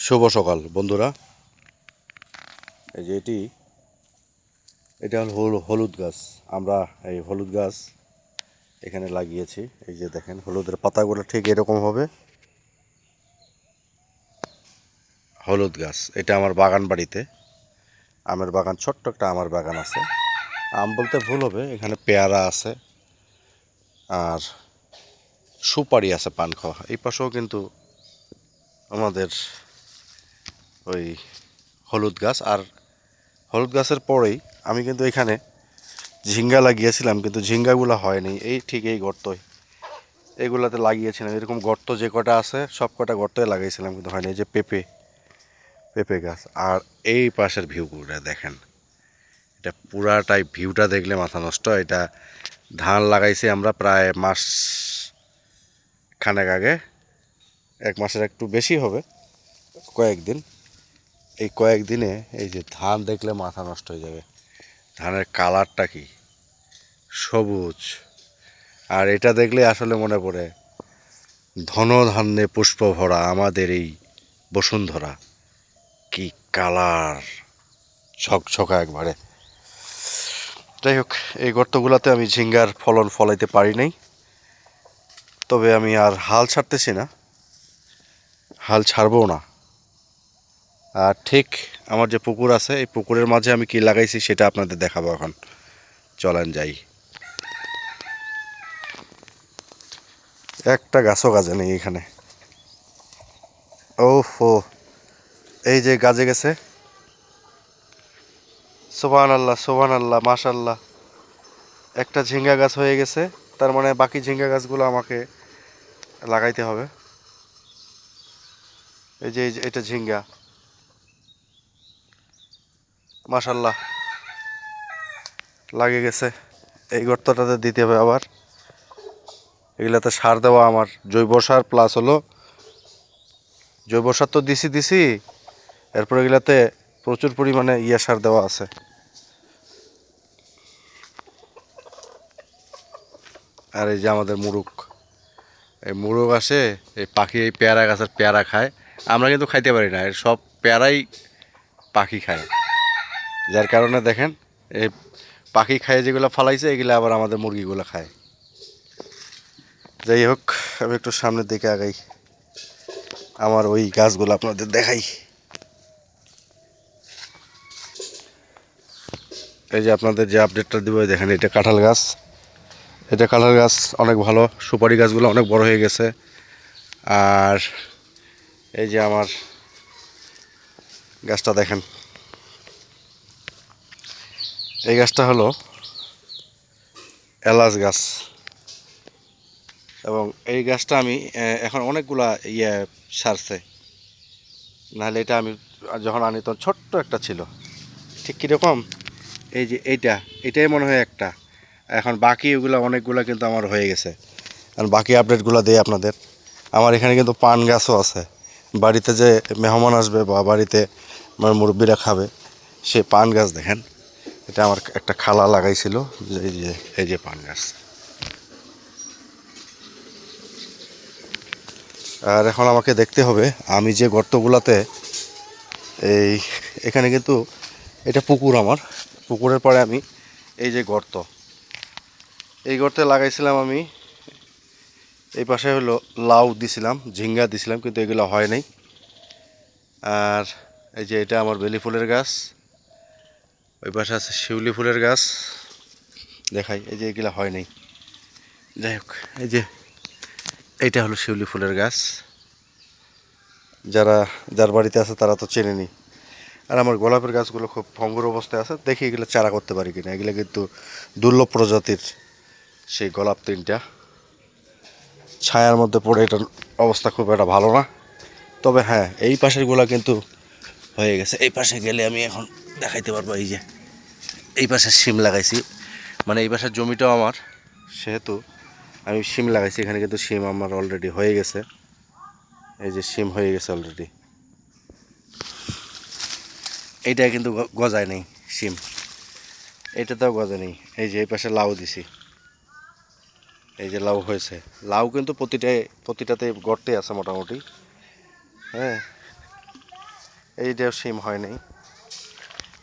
শুভ সকাল বন্ধুরা। এই যে এটা হলো হলুদ গাছ। আমরা এই হলুদ গাছ এখানে লাগিয়েছি। এই যে দেখেন হলুদের পাতাগুলো ঠিক এরকম হবে। হলুদ গাছ এটা আমার বাগান বাড়িতে, আমের বাগান, ছোট্ট একটা আমের বাগান আছে। আম বলতে ভুল হবে, এখানে পেয়ারা আছে আর সুপারি আছে, পান খাওয়া। এই পাশেও কিন্তু আমাদের ওই হলুদ গাছ। আর হলুদ গাছের পরেই আমি কিন্তু এখানে ঝিঙ্গা লাগিয়েছিলাম, কিন্তু ঝিঙ্গাগুলো হয়নি। এই ঠিক এই গর্তই এগুলাতে লাগিয়েছিলাম। এরকম গর্ত যে কটা আছে সব কটা গর্তই লাগাইছিলাম, কিন্তু হয়নি। এই যে পেঁপে গাছ। আর এই পাশের ভিউগুলো দেখেন, এটা পুরাটাই ভিউটা দেখলে মাথা নষ্ট। এটা ধান লাগাইছি আমরা প্রায় মাস খানেক আগে, এক মাসের একটু বেশি হবে, কয়েকদিন। এই কয়েকদিনে এই যে ধান দেখলে মাথা নষ্ট হয়ে যাবে। ধানের কালারটা কি সবুজ। আর এটা দেখলে আসলে মনে পড়ে ধনধান্যে পুষ্প ভরা আমাদের এই বসুন্ধরা। কি কালার, ছকছকা একবারে। যাই হোক, এই গর্তগুলোতে আমি ঝিঙ্গার ফলন ফলাইতে পারি নাই, তবে আমি আর হাল ছাড়তেছি না, হাল ছাড়বও না। আর ঠিক আমার যে পুকুর আছে, এই পুকুরের মাঝে আমি কি লাগাইছি সেটা আপনাদের দেখাবো এখন। চলেন যাই। একটা গাছও গাছে নেই এখানে। ওহো, এই যে গাছে গেছে। সুবহানাল্লাহ, সুবহানাল্লাহ, মাশাল্লাহ। একটা ঝিঙ্গা গাছ হয়ে গেছে, তার মানে বাকি ঝিঙ্গা গাছগুলো আমাকে লাগাইতে হবে। এই যে এটা ঝিঙ্গা, মাশাল্লাহ, লাগে গেছে। এই গর্তটাতে দিতে হবে আবার। এগুলাতে সার দেওয়া আমার, জৈব সার প্লাস হলো জৈব সার তো দিছি। এরপর এগুলাতে প্রচুর পরিমাণে সার দেওয়া আছে। আর এই যে আমাদের মুরুগ, এই মুরুগ আসে, এই পাখি এই পেয়ারা গাছের পেয়ারা খায়। আমরা কিন্তু খাইতে পারি না, এর সব পেয়ারাই পাখি খায়। যার কারণে দেখেন এই পাখি খায় যেগুলো ফালাইছে, এগুলো আবার আমাদের মুরগিগুলো খায়। যাই হোক, আমি একটু সামনের দিকে আগাই, আমার ওই গাছগুলো আপনাদের দেখাই। এই যে আপনাদের যে আপডেটটা দিব, দেখেন এটা কাঁঠাল গাছ। এটা কাঁঠাল গাছ অনেক ভালো, সুপারি গাছগুলো অনেক বড় হয়ে গেছে। আর এই যে আমার গাছটা দেখেন, এই গাছটা হলো এলাচ গাছ। এবং এই গাছটা আমি এখন অনেকগুলা সারছে। নাহলে এটা আমি যখন আনি তখন ছোট্ট একটা ছিল। ঠিক কীরকম, এই যে এটাই মনে হয় একটা। এখন বাকি ওগুলো অনেকগুলো কিন্তু আমার হয়ে গেছে। কারণ বাকি আপডেটগুলো দিই আপনাদের। আমার এখানে কিন্তু পান গাছও আছে। বাড়িতে যে মেহমান আসবে বা বাড়িতে আমার মুরব্বীরা খাবে, সে পান গাছ দেখেন। এটা আমার একটা খালা লাগাইছিল। এই যে পান গাছ। আর এখন আমাকে দেখতে হবে আমি যে গর্তগুলোতে এই এখানে কিন্তু এটা পুকুর আমার, পুকুরের পরে আমি এই যে গর্ত, এই গর্তে লাগাইছিলাম আমি। এই পাশে হলো লাউ দিছিলাম, ঝিঙ্গা দিছিলাম, কিন্তু এগুলো হয় নাই। আর এই যে এটা আমার বেলি ফুলের গাছ, ওই পাশে আছে শিউলি ফুলের গাছ, দেখাই। এই যে এগুলো হয় নাই। যাই হোক, এই যে এইটা হলো শিউলি ফুলের গাছ। যার বাড়িতে আছে তারা তো চেনেনি। আর আমার গোলাপের গাছগুলো খুব ভঙ্গুর অবস্থায় আছে, দেখি এগুলো চারা করতে পারি কিনা। এগুলো কিন্তু দুর্লভ প্রজাতির সেই গোলাপ তিনটা, ছায়ার মধ্যে পড়ে এটার অবস্থা খুব একটা ভালো না। তবে হ্যাঁ, এই পাশেরগুলো কিন্তু হয়ে গেছে। এই পাশে গেলে আমি এখন দেখাইতে পারবো। এই যে এই পাশে শিম লাগাইছি, মানে এই পাশের জমিটাও আমার, সেহেতু আমি শিম লাগাইছি। এখানে কিন্তু শিম আমার অলরেডি হয়ে গেছে। এই যে শিম হয়ে গেছে অলরেডি। এইটা কিন্তু গজায় নেই শিম, এটাতেও গজা নেই। এই যে এই পাশে লাউ দিছি, এই যে লাউ হয়েছে। লাউ কিন্তু প্রতিটাতে গর্তে আছে মোটামুটি। হ্যাঁ, এইটাও শিম হয় নাই।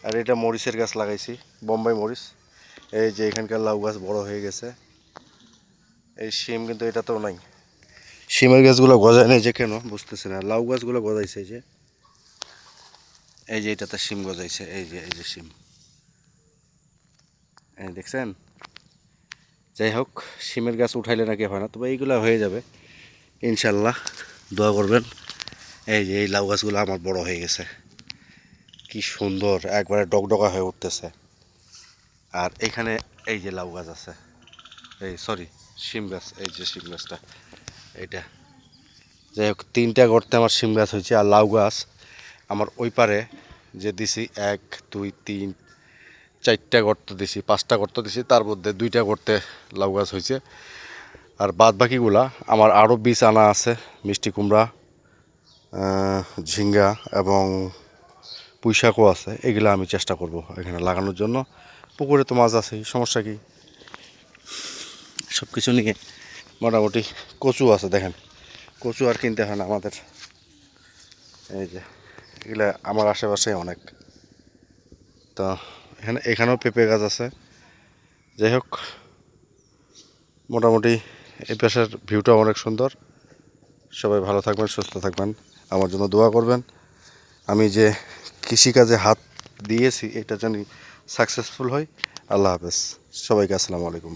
আর এটা মরিচের গাছ লাগাইছি, বোম্বাই মরিচ। এই যে এখানকার লাউ গাছ বড় হয়ে গেছে। এই শিম কিন্তু এটাতেও নাই। শিমের গাছগুলো গজায় নাই যে কেন বুঝতেছি না। লাউ গাছগুলো গজাইছে এই যে এটাতে শিম গজাইছে, এই যে শিম, এই দেখছেন। যাই হোক, শিমের গাছ উঠাইলে নাকি হয় না, তবে এইগুলো হয়ে যাবে ইনশাল্লাহ, দোয়া করবেন। এই যে এই লাউ গাছগুলো আমার বড় হয়ে গেছে, কি সুন্দর একবারে ডগডগা হয়ে উঠতেছে। আর এখানে এই যে লাউ গাছ আছে, এই সরি শিম গাছ, এই যে শিম গাছটা এইটা। যাই হোক, 3টা গর্তে আমার শিম গাছ হয়েছে। আর লাউ গাছ আমার ওই পারে যে দিছি 1 2 3 4টা গর্ত দিছি, 5টা গর্ত দিছি, তার মধ্যে 2টা গর্তে লাউ গাছ হয়েছে। আর বাদ বাকিগুলা আমার আরও বীজ আনা আছে, মিষ্টি কুমড়া, ঝিঙ্গা এবং পুঁইশাকও আছে। এগুলো আমি চেষ্টা করব এখানে লাগানোর জন্য। পুকুরে তো মাছ আছে, সমস্যা কি। সব কিছু নিয়ে মোটামুটি কচু আছে, দেখেন কচু আর কিনতে হয় না আমাদের। এই যে এগুলা আমার আশেপাশে অনেক। তো এখানেও পেঁপে গাছ আছে। যাই হোক, মোটামুটি এই পাশের ভিউটা অনেক সুন্দর। সবাই ভালো থাকবেন, সুস্থ থাকবেন, আমার জন্য দোয়া করবেন। আমি যে কৃষিকাজে হাত দিয়েছি এটা জানি সাকসেসফুল হয়। আল্লাহ হাফেজ, সবাইকে আসসালামু আলাইকুম।